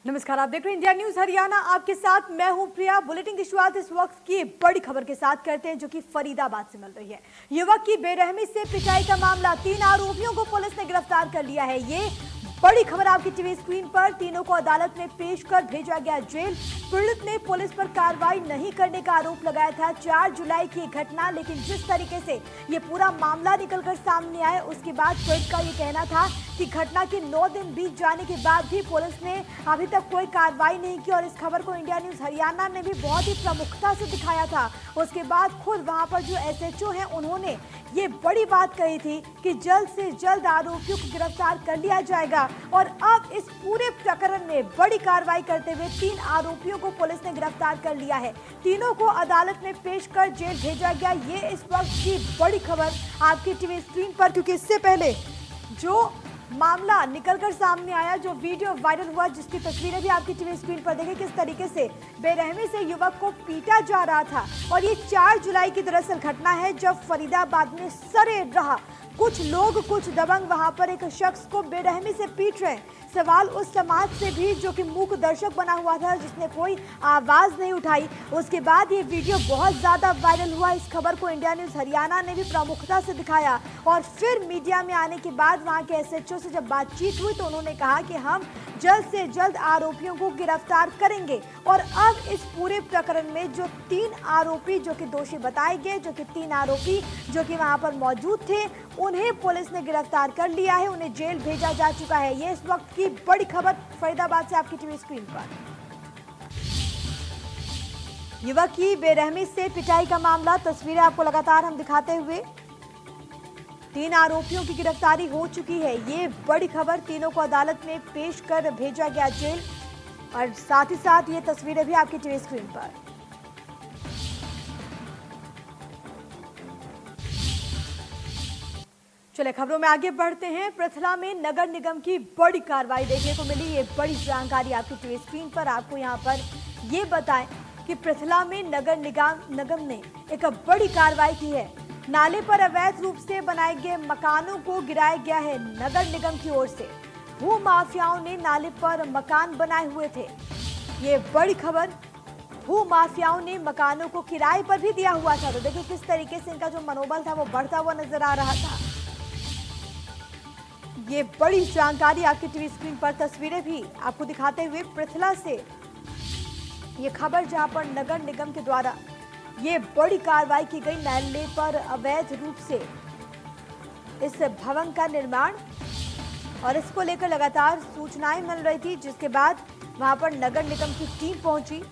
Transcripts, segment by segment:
नमस्कार, आप देख रहे हैं इंडिया न्यूज हरियाणा। आपके साथ मैं हूं प्रिया। बुलेटिन की शुरुआत इस वक्त की बड़ी खबर के साथ करते हैं, जो कि फरीदाबाद से मिल रही है। युवक की बेरहमी से पिटाई का मामला, 3 आरोपियों को पुलिस ने गिरफ्तार कर लिया है। ये बड़ी खबर आपकी टीवी स्क्रीन पर। तीनों को अदालत में पेश कर भेजा गया जेल। पीड़ित ने पुलिस पर कार्रवाई नहीं करने का आरोप लगाया था। 4 जुलाई की घटना, लेकिन जिस तरीके से ये पूरा मामला निकलकर सामने आया, उसके बाद पीड़ित का ये कहना था कि घटना के 9 दिन बीत जाने के बाद भी पुलिस ने अभी तक कोई कार्रवाई नहीं की। और इस खबर को इंडिया न्यूज हरियाणा ने भी बहुत ही प्रमुखता से दिखाया था। उसके बाद खुद वहां पर जो एसएचओ हैं, उन्होंने ये बड़ी बात कही थी कि जल्द से जल्द आरोपियों को गिरफ्तार कर लिया जाएगा। और अब इस पूरे प्रकरण में बड़ी कार्रवाई करते हुए 3 आरोपियों को पुलिस ने गिरफ्तार कर लिया है। तीनों को अदालत में पेश कर जेल भेजा गया। ये इस वक्त की बड़ी खबर आपकी टीवी स्क्रीन पर, क्योंकि इससे पहले जो मामला निकलकर सामने आया, जो वीडियो वायरल हुआ, जिसकी तस्वीरें भी आपकी टीवी स्क्रीन पर देखें, किस तरीके से बेरहमी से युवक को पीटा जा रहा था। और ये 4 जुलाई की दरअसल घटना है, जब फरीदाबाद में सरेआम रहा कुछ लोग, कुछ दबंग वहां पर एक शख्स को बेरहमी से पीट रहे हैं। सवाल उस समाज से भी जो कि मूक दर्शक बना हुआ था, जिसने कोई आवाज नहीं उठाई। उसके बाद ये वीडियो बहुत ज्यादा वायरल हुआ। इस खबर को इंडिया न्यूज हरियाणा ने भी प्रमुखता से दिखाया। और फिर मीडिया में आने के बाद वहां के एसएचओ से जब बातचीत हुई, तो उन्होंने कहा कि हम जल्द से जल्द आरोपियों को गिरफ्तार करेंगे। और अब इस पूरे प्रकरण में जो 3 आरोपी जो कि दोषी बताए गए, जो कि 3 आरोपी जो कि वहां पर मौजूद थे, उन्हें पुलिस ने गिरफ्तार कर लिया है। उन्हें जेल भेजा जा चुका है। ये इस वक्त की बड़ी खबर फरीदाबाद से आपकी टीवी स्क्रीन पर। युवक की बेरहमी से पिटाई का मामला, तस्वीरें आपको लगातार हम दिखाते हुए। 3 आरोपियों की गिरफ्तारी हो चुकी है। ये बड़ी खबर, तीनों को अदालत में पेश कर भेजा गया जेल। और साथ ही साथ ये तस्वीरें भी आपकी टीवी स्क्रीन पर। चले खबरों में आगे बढ़ते हैं। पृथला में नगर निगम की बड़ी कार्रवाई देखने को मिली। ये बड़ी जानकारी आपकी टीवी स्क्रीन पर। आपको यहाँ पर ये बताएं कि पृथला में नगर निगम ने एक बड़ी कार्रवाई की है। नाले पर अवैध रूप से बनाए गए मकानों को गिराया गया है नगर निगम की ओर से। भू माफियाओं ने नाले पर मकान बनाए हुए थे। ये बड़ी खबर, भू माफियाओं ने मकानों को किराए पर भी दिया हुआ था। तो देखिए किस तरीके से इनका जो मनोबल था वो बढ़ता हुआ नजर आ रहा था। ये बड़ी जानकारी आपकी टीवी स्क्रीन पर, तस्वीरें भी आपको दिखाते हुए। पृथला से ये खबर, जहां पर नगर निगम के द्वारा ये बड़ी कार्रवाई की गई। नाले पर अवैध रूप से इस भवन का निर्माण, और इसको लेकर लगातार सूचनाएं मिल रही थी, जिसके बाद वहां पर नगर निगम की टीम पहुंची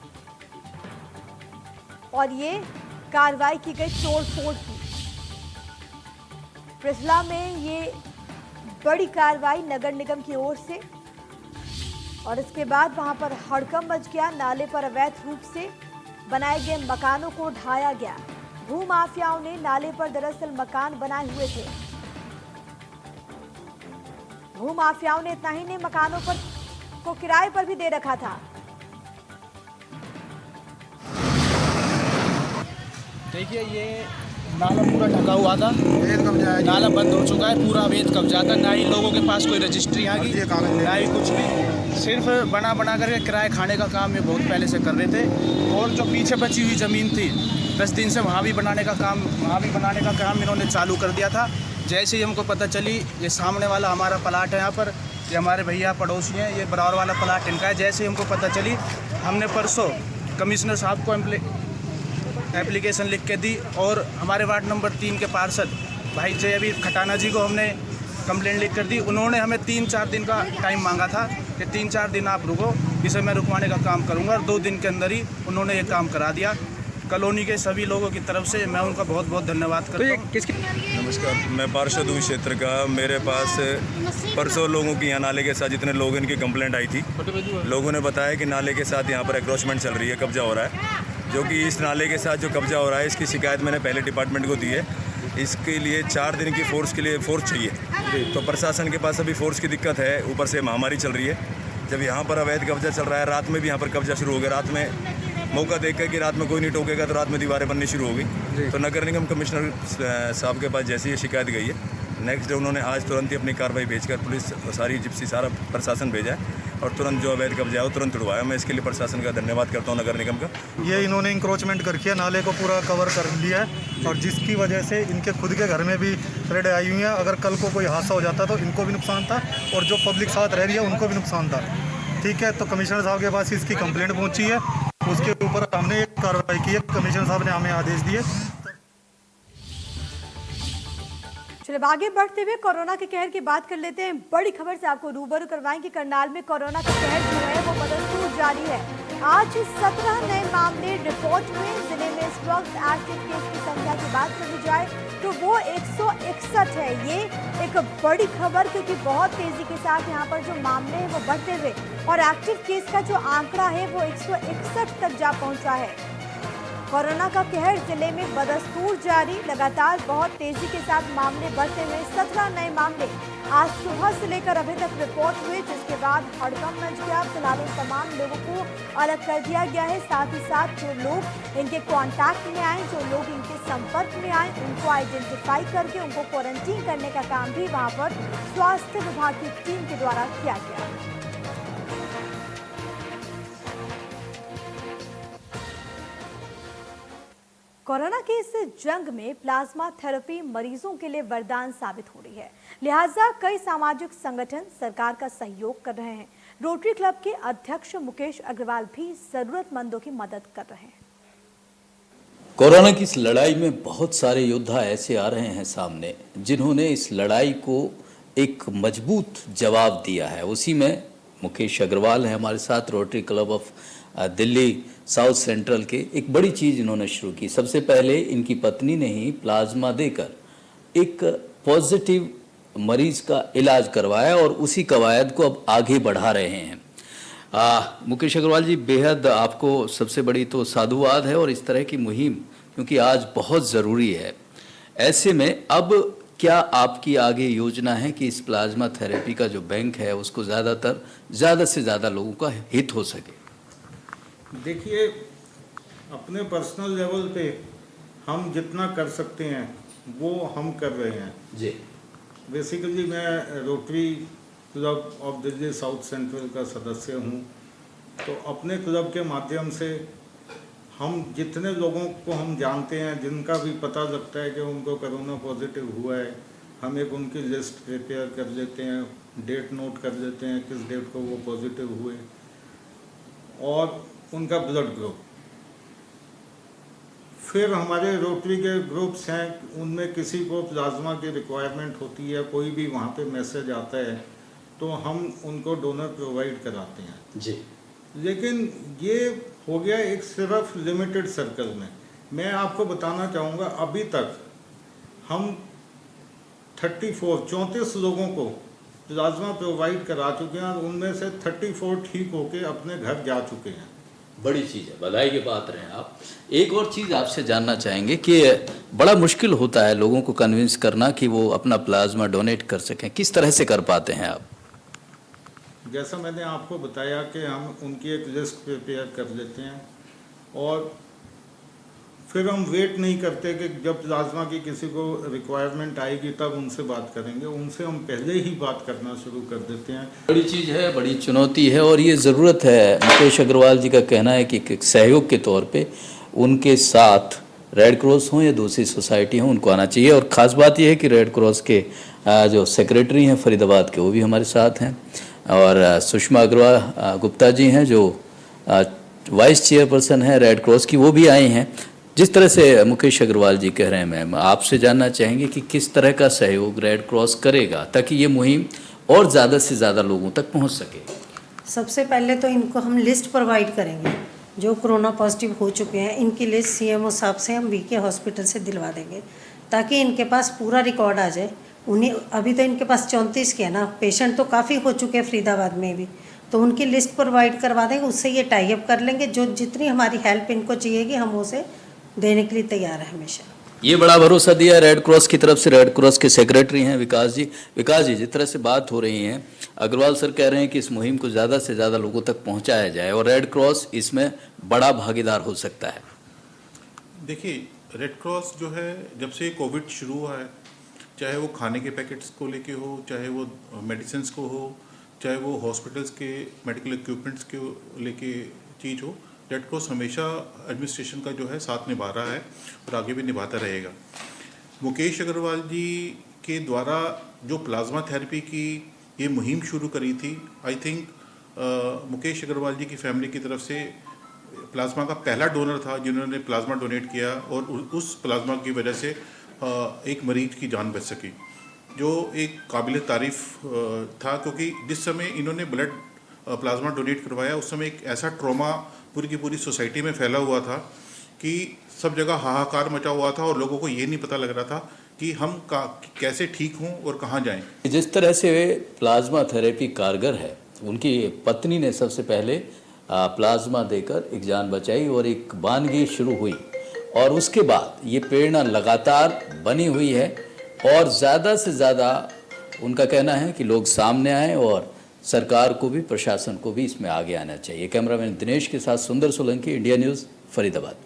और ये कार्रवाई की गई तोड़फोड़ की। पृथला में ये बड़ी कार्रवाई नगर निगम की ओर से, और इसके बाद वहां पर हड़कंप मच गया। नाले पर अवैध रूप से बनाए गए मकानों को ढाया गया। भू माफियाओं ने नाले पर दरअसल मकान बनाए हुए थे। भू माफियाओं ने इतना ही नहीं, मकानों पर को किराए पर भी दे रखा था। देखिए, ये नाला पूरा ढका हुआ था, नाला बंद हो चुका है, पूरा अवैध कब्जा था। ना ही लोगों के पास कोई रजिस्ट्री आ गई, ना ही कुछ भी, सिर्फ बना करके किराए खाने का काम ये बहुत पहले से कर रहे थे। और जो पीछे बची हुई ज़मीन थी 10 दिन से, वहाँ भी बनाने का काम इन्होंने चालू कर दिया था। जैसे ही हमको पता चली, ये सामने वाला हमारा प्लाट है, यहाँ पर ये हमारे भैया पड़ोसी हैं, ये बराबर वाला प्लाट इनका है। जैसे ही हमको पता चली, हमने परसों कमिश्नर साहब को एप्लीकेशन लिख के दी, और हमारे वार्ड नंबर 3 के पार्षद भाई जयवीर खटाना जी को हमने कंप्लेंट लिख कर दी। उन्होंने हमें 3-4 दिन का टाइम मांगा था कि 3-4 दिन आप रुको, इसे मैं रुकवाने का काम करूंगा। और 2 दिन के अंदर ही उन्होंने ये काम करा दिया। कॉलोनी के सभी लोगों की तरफ से मैं उनका बहुत बहुत धन्यवाद करता हूँ। नमस्कार, मैं पार्षद हूँ क्षेत्र का। मेरे पास परसों लोगों की यहाँ नाले के साथ जितने लोग इनकी कंप्लेंट आई थी, लोगों ने बताया कि नाले के साथ यहाँ पर एंक्रोचमेंट चल रही है, कब्जा हो रहा है। जो कि इस नाले के साथ जो कब्जा हो रहा है, इसकी शिकायत मैंने पहले डिपार्टमेंट को दी है। इसके लिए 4 दिन की फोर्स चाहिए। तो प्रशासन के पास अभी फोर्स की दिक्कत है, ऊपर से महामारी चल रही है। जब यहाँ पर अवैध कब्जा चल रहा है, रात में भी यहाँ पर कब्जा शुरू हो गया। रात में मौका देखकर कि रात में कोई नहीं टोकेगा, तो रात में दीवारें बननी शुरू हो गई। तो नगर निगम कमिश्नर साहब के पास जैसी ये शिकायत गई है, नेक्स्ट डे उन्होंने आज तुरंत ही अपनी कार्रवाई भेजकर पुलिस सारी जिप्सी सारा प्रशासन भेजा है। और तुरंत जो अवैध कब्जा है वो तुरंत उड़वाया। मैं इसके लिए प्रशासन का धन्यवाद करता हूँ, नगर निगम का। ये इन्होंने इंक्रोचमेंट करके नाले को पूरा कवर कर लिया है और जिसकी वजह से इनके खुद के घर में भी रेड आई हुई हैं। अगर कल को कोई हादसा हो जाता तो इनको भी नुकसान था और जो पब्लिक साथ रह रही है उनको भी नुकसान था। ठीक है, तो कमिश्नर साहब के पास इसकी कंप्लेंट पहुंची है, उसके ऊपर हमने एक कार्रवाई की है। कमिश्नर साहब ने हमें आदेश दिए। चलिए आगे बढ़ते हुए कोरोना के कहर की बात कर लेते हैं। बड़ी खबर से आपको रूबरू करवाएंगे। करनाल में कोरोना का कहर जो है वो बदस्तूर जारी है। आज 17 नए मामले रिपोर्ट हुए। जिले में इस वक्त एक्टिव केस की संख्या की बात करी जाए तो वो 161 है। ये एक बड़ी खबर, क्योंकि बहुत तेजी के साथ यहाँ पर जो मामले हैं वो बढ़ते हुए और एक्टिव केस का जो आंकड़ा है वो 161 तक जा पहुंचा है। कोरोना का कहर जिले में बदस्तूर जारी, लगातार बहुत तेजी के साथ मामले बढ़ते हुए 17 नए मामले आज सुबह से लेकर अभी तक रिपोर्ट हुए, जिसके बाद हड़कंप मच गया। फिलहाल उन तमाम लोगों को अलग कर दिया गया है। साथ ही साथ जो लोग इनके कांटेक्ट में आए, जो लोग इनके संपर्क में आए, उनको आइडेंटिफाई करके उनको क्वारंटीन करने का काम भी वहां पर स्वास्थ्य विभाग की टीम के द्वारा किया गया। कोरोना की इस जंग में प्लाज्मा थेरेपी मरीजों के लिए वरदान साबित हो रही है। लिहाजा कई सामाजिक संगठन सरकार का सहयोग कर रहे हैं। रोटरी क्लब के अध्यक्ष मुकेश अग्रवाल भी जरूरतमंदों की मदद कर रहे हैं। कोरोना की इस लड़ाई में बहुत सारे योद्धा ऐसे आ रहे हैं सामने जिन्होंने इस लड़ाई को एक मजबूत जवाब दिया है। उसी में मुकेश अग्रवाल है हमारे साथ, rotary club of Delhi south central के। एक बड़ी चीज़ इन्होंने शुरू की। सबसे पहले इनकी पत्नी ने ही प्लाज्मा देकर एक पॉजिटिव मरीज का इलाज करवाया और उसी कवायद को अब आगे बढ़ा रहे हैं। मुकेश अग्रवाल जी, बेहद आपको सबसे बड़ी तो साधुवाद है और इस तरह की मुहिम क्योंकि आज बहुत ज़रूरी है। ऐसे में अब क्या आपकी आगे योजना है कि इस प्लाज्मा थेरेपी का जो बैंक है उसको ज़्यादा से ज़्यादा लोगों का हित हो सके? देखिए, अपने पर्सनल लेवल पे हम जितना कर सकते हैं वो हम कर रहे हैं जी। बेसिकली मैं rotary club of Delhi south central का सदस्य हूँ। तो अपने क्लब के माध्यम से हम जितने लोगों को हम जानते हैं, जिनका भी पता लगता है कि उनको कोरोना पॉजिटिव हुआ है, हम एक उनकी लिस्ट प्रिपेयर कर लेते हैं, डेट नोट कर लेते हैं किस डेट को वो पॉजिटिव हुए और उनका ब्लड ग्रुप। फिर हमारे रोटरी के ग्रुप्स हैं, उनमें किसी को प्लाज्मा की रिक्वायरमेंट होती है, कोई भी वहाँ पे मैसेज आता है तो हम उनको डोनर प्रोवाइड कराते हैं जी। लेकिन ये हो गया एक सिर्फ लिमिटेड सर्कल में। मैं आपको बताना चाहूँगा, अभी तक हम 34 लोगों को प्लाज्मा प्रोवाइड करा चुके हैं और उनमें से 34 ठीक होके अपने घर जा चुके हैं। बड़ी चीज़ है, बधाई के पात्र हैं आप। एक और चीज़ आपसे जानना चाहेंगे कि बड़ा मुश्किल होता है लोगों को कन्विंस करना कि वो अपना प्लाज्मा डोनेट कर सकें, किस तरह से कर पाते हैं आप? जैसा मैंने आपको बताया कि हम उनकी एक लिस्ट प्रिपेयर कर लेते हैं और फिर हम वेट नहीं करते कि जब प्लाज्मा की किसी को रिक्वायरमेंट आएगी तब उनसे बात करेंगे, उनसे हम पहले ही बात करना शुरू कर देते हैं। बड़ी चीज़ है, बड़ी चुनौती है और ये ज़रूरत है। मुकेश अग्रवाल जी का कहना है कि सहयोग के तौर पे उनके साथ रेड क्रॉस हो या दूसरी सोसाइटी हो, उनको आना चाहिए। और ख़ास बात यह है कि रेड क्रॉस के जो सेक्रेटरी हैं फरीदाबाद के, वो भी हमारे साथ हैं और सुषमा अग्रवाल गुप्ता जी हैं जो वाइस चेयरपर्सन हैं रेड क्रॉस की, वो भी आई हैं। जिस तरह से मुकेश अग्रवाल जी कह रहे हैं, मैम आपसे जानना चाहेंगे कि किस तरह का सहयोग रेड क्रॉस करेगा ताकि ये मुहिम और ज़्यादा से ज़्यादा लोगों तक पहुंच सके? सबसे पहले तो इनको हम लिस्ट प्रोवाइड करेंगे, जो कोरोना पॉजिटिव हो चुके हैं इनकी लिस्ट सीएमओ साहब से हम वीके हॉस्पिटल से दिलवा देंगे ताकि इनके पास पूरा रिकॉर्ड आ जाए। उन्हें अभी तो इनके पास 34 के है ना, पेशेंट तो काफ़ी हो चुके हैं फरीदाबाद में भी, तो उनकी लिस्ट प्रोवाइड करवा देंगे। उससे ये टाई अप कर लेंगे, जो जितनी हमारी हेल्प इनको चाहिएगी हम उसे देने के लिए तैयार है हमेशा। ये बड़ा भरोसा दिया रेड क्रॉस की तरफ से। रेड क्रॉस के सेक्रेटरी हैं विकास जी। विकास जी, जिस तरह से बात हो रही है, अग्रवाल सर कह रहे हैं कि इस मुहिम को ज़्यादा से ज़्यादा लोगों तक पहुंचाया जाए और रेड क्रॉस इसमें बड़ा भागीदार हो सकता है। देखिए, रेड क्रॉस जो है जब से कोविड शुरू हुआ है, चाहे वो खाने के पैकेट्स को लेके हो, चाहे वो मेडिसिन को हो, चाहे वो हॉस्पिटल्स के मेडिकल इक्विपमेंट्स के लेके चीज़ हो, रेड क्रॉस हमेशा एडमिनिस्ट्रेशन का जो है साथ निभा रहा है और आगे भी निभाता रहेगा। मुकेश अग्रवाल जी के द्वारा जो प्लाज्मा थेरेपी की ये मुहिम शुरू करी थी, आई थिंक मुकेश अग्रवाल जी की फैमिली की तरफ से प्लाज्मा का पहला डोनर था जिन्होंने प्लाज्मा डोनेट किया और उस प्लाज्मा की वजह से एक मरीज की जान बच सकी, जो एक काबिल तारीफ़ था। क्योंकि जिस समय इन्होंने ब्लड प्लाज्मा डोनेट करवाया उस समय एक ऐसा ट्रॉमा पूरी की पूरी सोसाइटी में फैला हुआ था कि सब जगह हाहाकार मचा हुआ था और लोगों को ये नहीं पता लग रहा था कि हम कैसे ठीक हों और कहाँ जाएं। जिस तरह से प्लाज्मा थेरेपी कारगर है, उनकी पत्नी ने सबसे पहले प्लाज्मा देकर एक जान बचाई और एक वानगी शुरू हुई और उसके बाद ये प्रेरणा लगातार बनी हुई है और ज़्यादा से ज़्यादा उनका कहना है कि लोग सामने आएँ और सरकार को भी, प्रशासन को भी इसमें आगे आना चाहिए। कैमरामैन दिनेश के साथ सुंदर सोलंकी, इंडिया न्यूज़, फरीदाबाद।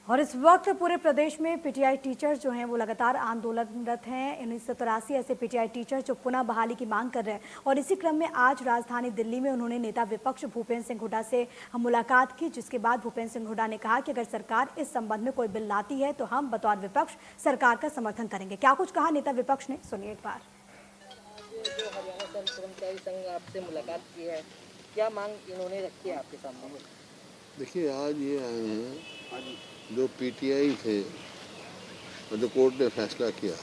और इस वक्त पूरे प्रदेश में पीटीआई टीचर्स जो हैं वो लगातार आंदोलनरत हैं। 1983 ऐसे पीटीआई टीचर्स जो पुनः बहाली की मांग कर रहे हैं और इसी क्रम में आज राजधानी दिल्ली में उन्होंने नेता विपक्ष भूपेंद्र सिंह हुड्डा से मुलाकात की, जिसके बाद भूपेंद्र सिंह हुड्डा ने कहा कि अगर सरकार इस संबंध में कोई बिल लाती है तो हम बतौर विपक्ष सरकार का समर्थन करेंगे। क्या कुछ कहा नेता विपक्ष ने, सुनिए एक बार। जो हरियाणा कर्मचारी संघ आपसे मुलाकात की है, क्या मांग इन्होंने रखी है आपके सामने? देखिए, आज ये आए हैं जो पीटीआई थे और जो कोर्ट ने फैसला किया,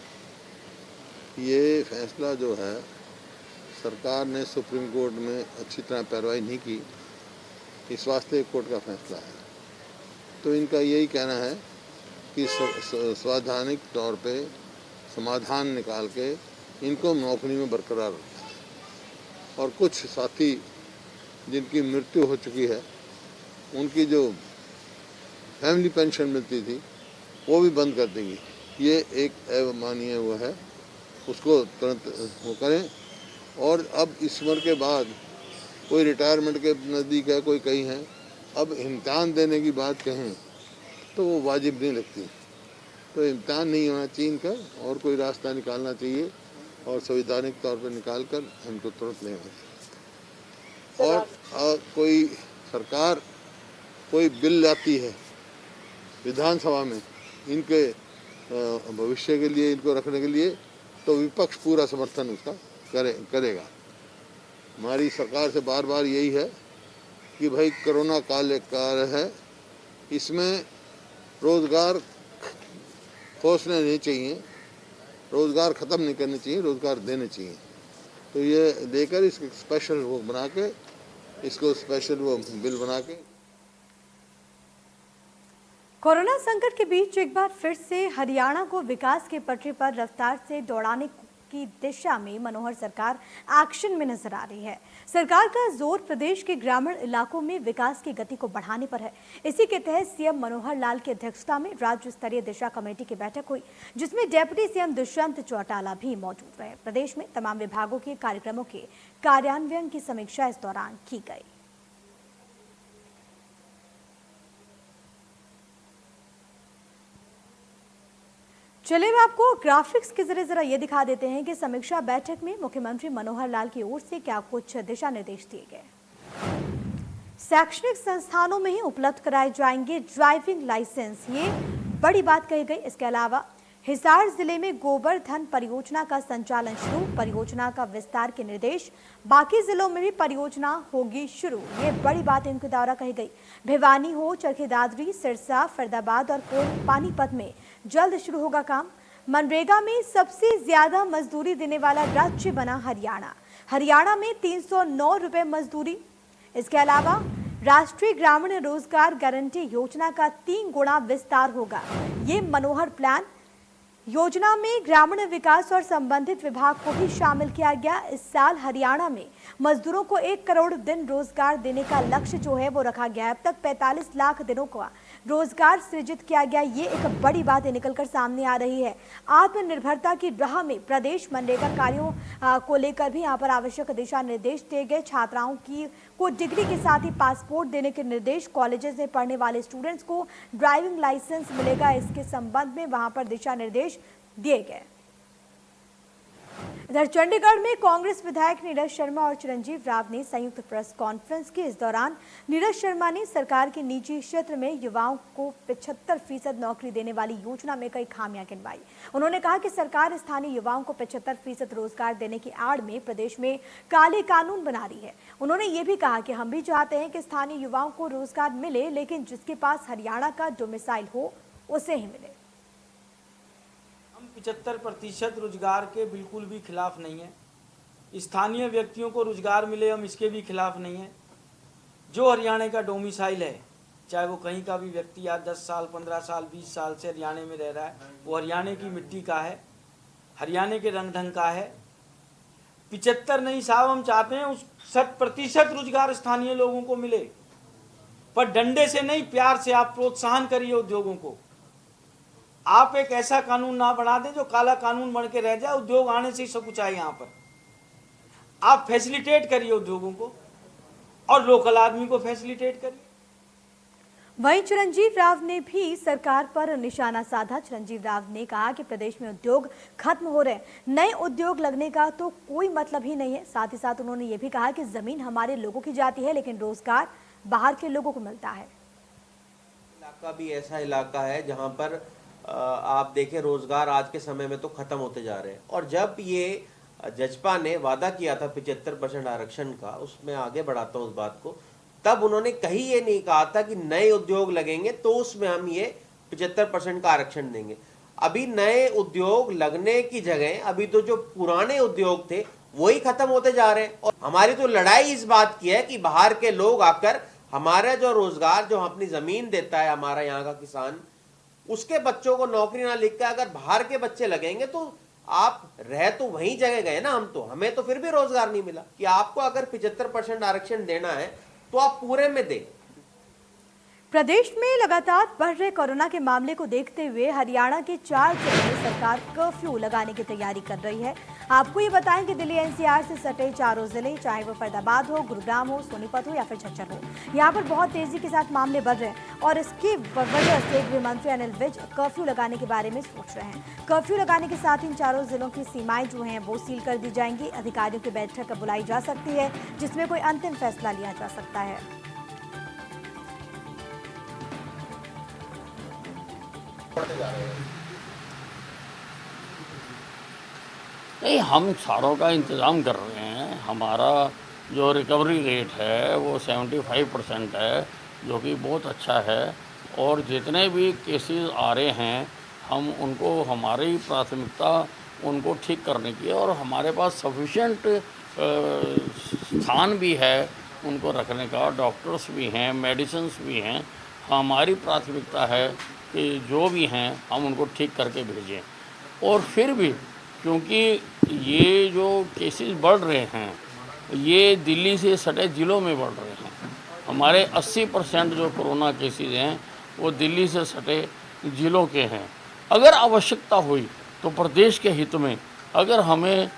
ये फैसला जो है सरकार ने सुप्रीम कोर्ट में अच्छी तरह पैरवाई नहीं की, इस वास्ते कोर्ट का फैसला है। तो इनका यही कहना है कि संवैधानिक तौर पे समाधान निकाल के इनको नौकरी में बरकरार रखा है और कुछ साथी जिनकी मृत्यु हो चुकी है उनकी जो फैमिली पेंशन मिलती थी वो भी बंद कर देंगी। ये एक अवमाननीय वो है, उसको तुरंत वो करें। और अब इस उम्र के बाद कोई रिटायरमेंट के नज़दीक है, कोई कहीं है, अब इम्तिहान देने की बात कहें तो वो वाजिब नहीं लगती। तो इम्तिहान नहीं होना चाहिए इनका और कोई रास्ता निकालना चाहिए और संवैधानिक तौर पर निकाल कर हमको तुरंत लेना चाहिए। और कोई सरकार कोई बिल लाती है विधानसभा में इनके भविष्य के लिए, इनको रखने के लिए, तो विपक्ष पूरा समर्थन उसका करेगा। हमारी सरकार से बार बार यही है कि भाई कोरोना काल है, इसमें रोज़गार खोसने नहीं चाहिए, रोज़गार ख़त्म नहीं करने चाहिए, रोज़गार देने चाहिए। तो ये देकर इसको स्पेशल वो बना के, इसको स्पेशल वो बिल बना के। कोरोना संकट के बीच एक बार फिर से हरियाणा को विकास के पटरी पर रफ्तार से दौड़ाने की दिशा में मनोहर सरकार एक्शन में नजर आ रही है। सरकार का जोर प्रदेश के ग्रामीण इलाकों में विकास की गति को बढ़ाने पर है। इसी के तहत सीएम मनोहर लाल की अध्यक्षता में राज्य स्तरीय दिशा कमेटी की बैठक हुई, जिसमें डेप्यूटी सीएम दुष्यंत चौटाला भी मौजूद रहे। प्रदेश में तमाम विभागों के कार्यक्रमों के कार्यान्वयन की समीक्षा इस दौरान की गई। चलिए मैं आपको ग्राफिक्स के जरिए जरा ये दिखा देते हैं कि समीक्षा बैठक में मुख्यमंत्री मनोहर लाल की ओर से क्या कुछ दिशा निर्देश दिए गए। शैक्षणिक संस्थानों में ही उपलब्ध कराए जाएंगे ड्राइविंग लाइसेंस, ये बड़ी बात कही गई। इसके अलावा हिसार जिले में गोवर्धन परियोजना का संचालन शुरू, परियोजना का विस्तार के निर्देश। बाकी जिलों में भी परियोजना होगी शुरू, ये बड़ी बात इनके द्वारा कही गई। भिवानी हो, चरखी दादरी, सिरसा, फरीदाबाद और पानीपत में जल्द शुरू होगा काम। मनरेगा में सबसे ज्यादा मजदूरी देने वाला राज्य बना हरियाणा। हरियाणा में 309 रुपए मजदूरी। इसके अलावा राष्ट्रीय ग्रामीण रोजगार गारंटी योजना का 3 गुना विस्तार होगा। ये मनोहर प्लान योजना में ग्रामीण विकास और संबंधित विभाग को भी शामिल किया गया। इस साल हरियाणा में मजदूरों को 1 करोड़ दिन रोजगार देने का लक्ष्य जो है वो रखा गया है। अब तक 45 लाख दिनों का रोजगार सृजित किया गया, ये एक बड़ी बात निकलकर सामने आ रही है। आत्मनिर्भरता की राह में प्रदेश मनरेगा कार्यों को लेकर भी यहाँ पर आवश्यक दिशा निर्देश दिए गए। छात्राओं को डिग्री के साथ ही पासपोर्ट देने के निर्देश। कॉलेजेस में पढ़ने वाले स्टूडेंट्स को ड्राइविंग लाइसेंस मिलेगा, इसके संबंध में वहां पर दिशा निर्देश दिए गए। इधर चंडीगढ़ में कांग्रेस विधायक नीरज शर्मा और चिरंजीव राव ने संयुक्त प्रेस कॉन्फ्रेंस की। इस दौरान नीरज शर्मा ने सरकार के निजी क्षेत्र में युवाओं को 75% नौकरी देने वाली योजना में कई खामियां गिनवाई। उन्होंने कहा कि सरकार स्थानीय युवाओं को 75% रोजगार देने की आड़ में प्रदेश में काले कानून बना रही है। उन्होंने ये भी कहा कि हम भी चाहते हैं कि स्थानीय युवाओं को रोजगार मिले, लेकिन जिसके पास हरियाणा का डोमिसाइल हो उसे ही मिले। 75% रोजगार के बिल्कुल भी खिलाफ नहीं है। स्थानीय व्यक्तियों को रोजगार मिले, हम इसके भी खिलाफ नहीं है। जो हरियाणा का डोमिसाइल है, चाहे वो कहीं का भी व्यक्ति आज 10 साल 15 साल 20 साल से हरियाणा में रह रहा है, वो हरियाणा की मिट्टी का है, हरियाणा के रंग ढंग का है। 75 नहीं साहब, हम चाहते हैं उस 100% रोजगार स्थानीय लोगों को मिले, पर डंडे से नहीं, प्यार से आप प्रोत्साहन करिए उद्योगों को। आप एक ऐसा कानून ना बना दें जो काला कानून बन के रह जाए, उद्योग आने से ही सब कुछ आए। यहाँ पर आप फैसिलिटेट करिए उद्योगों को और लोकल आदमी को फैसिलिटेट करिए। वहीं चिरंजीव राव ने भी सरकार पर निशाना साधा। चिरंजीव राव ने कहा कि प्रदेश में उद्योग खत्म हो रहे हैं, नए उद्योग लगने का तो कोई मतलब ही नहीं है। साथ ही साथ उन्होंने ये भी कहा कि जमीन हमारे लोगों की जाती है, लेकिन रोजगार बाहर के लोगों को मिलता है। इलाका भी ऐसा इलाका है जहाँ पर आप देखें रोजगार आज के समय में तो खत्म होते जा रहे हैं। और जब ये जजपा ने वादा किया था 75% आरक्षण का, उसमें आगे बढ़ाता हूँ उस बात को, तब उन्होंने कहीं ये नहीं कहा था कि नए उद्योग लगेंगे तो उसमें हम ये 75% का आरक्षण देंगे। अभी नए उद्योग लगने की जगह अभी तो जो पुराने उद्योग थे वही खत्म होते जा रहे हैं। और हमारी तो लड़ाई इस बात की है कि बाहर के लोग आकर हमारा जो रोजगार, जो अपनी जमीन देता है हमारा यहाँ का किसान, उसके बच्चों को नौकरी ना लिख के अगर बाहर के बच्चे लगेंगे तो आप रह तो वहीं जगह गए ना, हम तो, हमें तो फिर भी रोजगार नहीं मिला। कि आपको अगर 75% आरक्षण देना है तो आप पूरे में दें। प्रदेश में लगातार बढ़ रहे कोरोना के मामले को देखते हुए हरियाणा के 4 जिलों में सरकार कर्फ्यू लगाने की तैयारी कर रही है। आपको ये बताएं कि दिल्ली एनसीआर से सटे चारों जिले, चाहे वो फरीदाबाद हो, गुरुग्राम हो, सोनीपत हो या फिर झज्जर हो, यहाँ पर बहुत तेजी के साथ मामले बढ़ रहे हैं और इसकी वजह से गृह मंत्री अनिल विज कर्फ्यू लगाने के बारे में सोच रहे हैं। कर्फ्यू लगाने के साथ इन चारों जिलों की सीमाएं जो हैं वो सील कर दी जाएंगी। अधिकारियों की बैठक बुलाई जा सकती है जिसमें कोई अंतिम फैसला लिया जा सकता है। नहीं, हम सारों का इंतज़ाम कर रहे हैं। हमारा जो रिकवरी रेट है वो 75% है, जो कि बहुत अच्छा है। और जितने भी केसेस आ रहे हैं हम उनको, हमारी प्राथमिकता उनको ठीक करने की है और हमारे पास सफिशेंट स्थान भी है उनको रखने का, डॉक्टर्स भी हैं, मेडिसिन्स भी हैं। हमारी प्राथमिकता है कि जो भी हैं हम उनको ठीक करके भेजें। और फिर भी क्योंकि ये जो केसेस बढ़ रहे हैं ये दिल्ली से सटे ज़िलों में बढ़ रहे हैं। हमारे 80% जो कोरोना केसेस हैं वो दिल्ली से सटे ज़िलों के हैं। अगर आवश्यकता हुई तो प्रदेश के हित में अगर हमें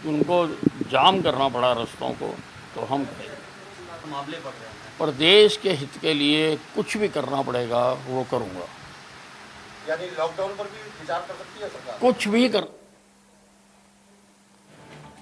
उनको जाम करना पड़ा रास्तों को तो हम मामले बढ़ रहे हैं। प्रदेश के हित के लिए कुछ भी करना पड़ेगा वो करूँगा। यानी लॉकडाउन पर भी विचार कर सकती है सरकार? कुछ भी कर।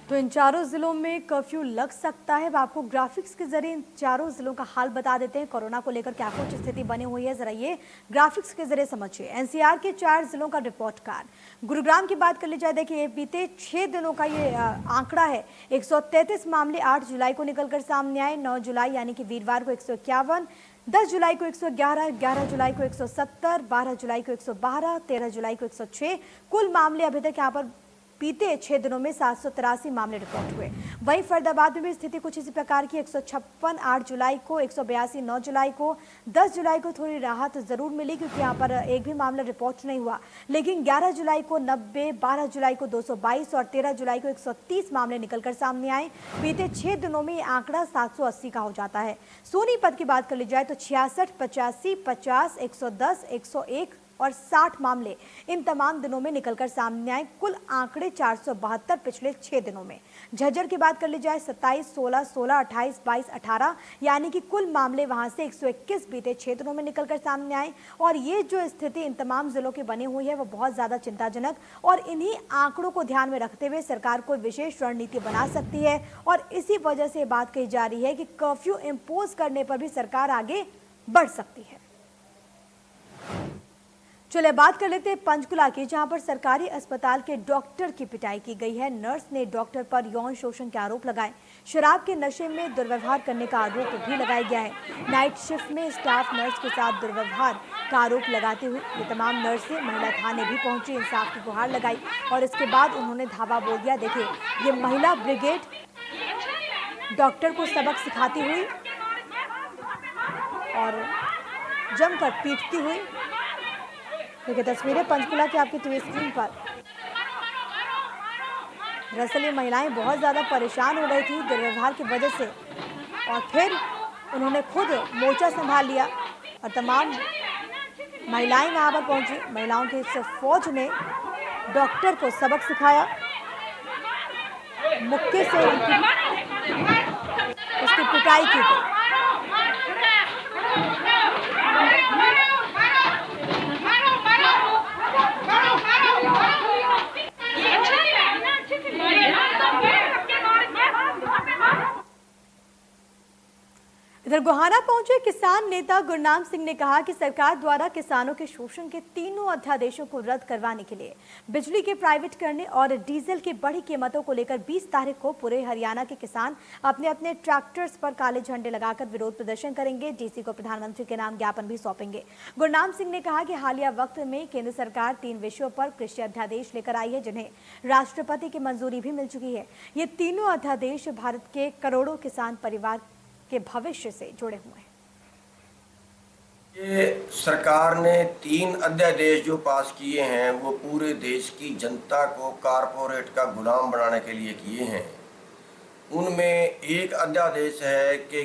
तो इन चारों जिलों में कर्फ्यू लग सकता है। अब आपको ग्राफिक्स के जरिए इन चारों जिलों का हाल बता देते हैं। कोरोना को लेकर क्या कुछ स्थिति बनी हुई है, जरा ये ग्राफिक्स के जरिए समझिए। एनसीआर के 4 जिलों का रिपोर्ट कार्ड। गुरुग्राम की बात कर ली जाए, देखिए बीते 6 दिनों का ये आंकड़ा है। 133 मामले 8 जुलाई को निकलकर सामने आए। 9 जुलाई यानी कि वीरवार को 151, 10 जुलाई को 111, 11 जुलाई को 170, 12 जुलाई को 112, 13 जुलाई को 106। कुल मामले अभी तक यहाँ पर बीते 6 दिनों में 783 मामले रिपोर्ट हुए। वहीं फरीदाबाद में भी स्थिति कुछ इसी प्रकार की। 156 8 जुलाई को, 182 9 जुलाई को, 10 जुलाई को थोड़ी राहत जरूर मिली क्योंकि यहाँ पर एक भी मामला रिपोर्ट नहीं हुआ। लेकिन 11 जुलाई को 90, 12 जुलाई को 222 और 13 जुलाई को 130 मामले निकलकर सामने आए। बीते 6 दिनों में ये आंकड़ा 780 का हो जाता है। सोनीपत की बात कर ली जाए तो 66, 85, 50, 110, 101, और 60 मामले इन तमाम दिनों में निकलकर सामने आए। कुल आंकड़े 472 पिछले 6 दिनों में। झज्जर की बात कर ली जाए 27, 16, 16, 28, 22, 18 यानी कि कुल मामले वहां से 121 बीते 6 दिनों में निकलकर सामने आए। और ये जो स्थिति इन तमाम जिलों की बनी हुई है वो बहुत ज्यादा चिंताजनक, और इन्हीं आंकड़ों को ध्यान में रखते हुए सरकार कोई विशेष रणनीति बना सकती है। और इसी वजह से बात कही जा रही है कि कर्फ्यू इंपोज करने पर भी सरकार आगे बढ़ सकती है। चलिए बात कर लेते हैं पंचकुला की, जहां पर सरकारी अस्पताल के डॉक्टर की पिटाई की गई है। नर्स ने डॉक्टर पर यौन शोषण के आरोप लगाए। शराब के नशे में दुर्व्यवहार करने का आरोप भी लगाया गया है। नाइट शिफ्ट में स्टाफ नर्स के साथ दुर्व्यवहार का आरोप लगाते हुए ये तमाम नर्सें महिला थाने भी पहुंची, इंसाफ की गुहार लगाई और इसके बाद उन्होंने धावा बोल दिया। देखिए ये महिला ब्रिगेड डॉक्टर को सबक सिखाती हुई और जमकर पीटती हुई। देखिए तस्वीरें पंचकुला की आपकी टीवी स्क्रीन पर। दरअसल ये महिलाएं बहुत ज़्यादा परेशान हो गई थी दुर्व्यवहार की वजह से, और फिर उन्होंने खुद मोर्चा संभाल लिया और तमाम महिलाएं वहां पर पहुंची। महिलाओं की इस फौज ने डॉक्टर को सबक सिखाया, मुक्के से उसकी पिटाई की गई। इधर गोहाना पहुंचे किसान नेता गुरनाम सिंह ने कहा कि सरकार द्वारा किसानों के शोषण के तीनों अध्यादेशों को रद्द करवाने के लिए बिजली के प्राइवेट करने और डीजल की बढ़ी कीमतों को लेकर 20 तारीख को पूरे हरियाणा के किसान अपने अपने ट्रैक्टर्स पर काले झंडे लगाकर विरोध प्रदर्शन करेंगे। डीसी को प्रधानमंत्री के नाम ज्ञापन भी सौंपेंगे। गुरनाम सिंह ने कहा कि हालिया वक्त में केंद्र सरकार 3 विषयों पर कृषि अध्यादेश लेकर आई है, जिन्हें राष्ट्रपति की मंजूरी भी मिल चुकी है। ये तीनों अध्यादेश भारत के करोड़ों किसान परिवार के भविष्य से जुड़े हुए हैं। ये सरकार ने 3 अध्यादेश जो पास किए हैं वो पूरे देश की जनता को कारपोरेट का गुलाम बनाने के लिए किए हैं। उनमें एक अध्यादेश है कि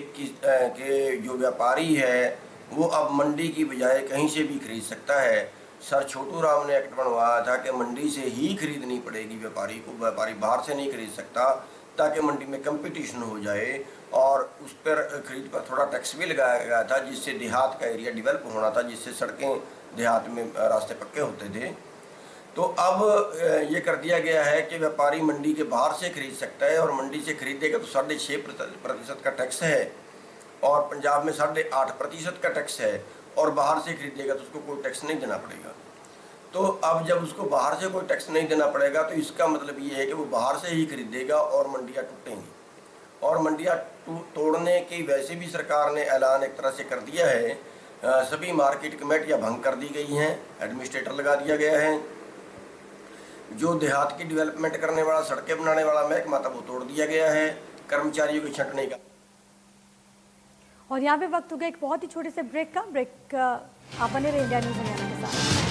जो व्यापारी है वो अब मंडी की बजाय कहीं से भी खरीद सकता है। सर छोटू राम ने एक्ट बनवाया था कि मंडी से ही खरीदनी पड़ेगी व्यापारी को, व्यापारी बाहर से नहीं खरीद सकता, ताकि मंडी में कंपटीशन हो जाए। और उस पर खरीद पर थोड़ा टैक्स भी लगाया गया था, जिससे देहात का एरिया डेवलप होना था, जिससे सड़कें देहात में रास्ते पक्के होते थे। तो अब ये कर दिया गया है कि व्यापारी मंडी के बाहर से खरीद सकता है, और मंडी से खरीदेगा तो 6.5% का टैक्स है, और पंजाब में 8.5% का टैक्स है, और बाहर से खरीदेगा तो उसको कोई टैक्स नहीं देना पड़ेगा। तो अब जब उसको बाहर से कोई टैक्स नहीं देना पड़ेगा तो इसका मतलब ये है कि वो बाहर से ही खरीदेगा और मंडियाँ टूटेंगी। और मंडियाँ तोड़ने की वैसे भी सरकार ने ऐलान एक तरह से कर दिया है। सभी मार्केट कमेटियाँ भंग कर दी गई हैं, एडमिनिस्ट्रेटर लगा दिया गया है। जो देहात की डेवलपमेंट करने वाला, सड़कें बनाने वाला महकमा था वो तोड़ दिया गया है, कर्मचारियों की छंटने का। और यहाँ पे वक्त हो गया एक बहुत ही छोटे से ब्रेक का। आप बने रहे इंडिया न्यूज़ हरियाणा के साथ।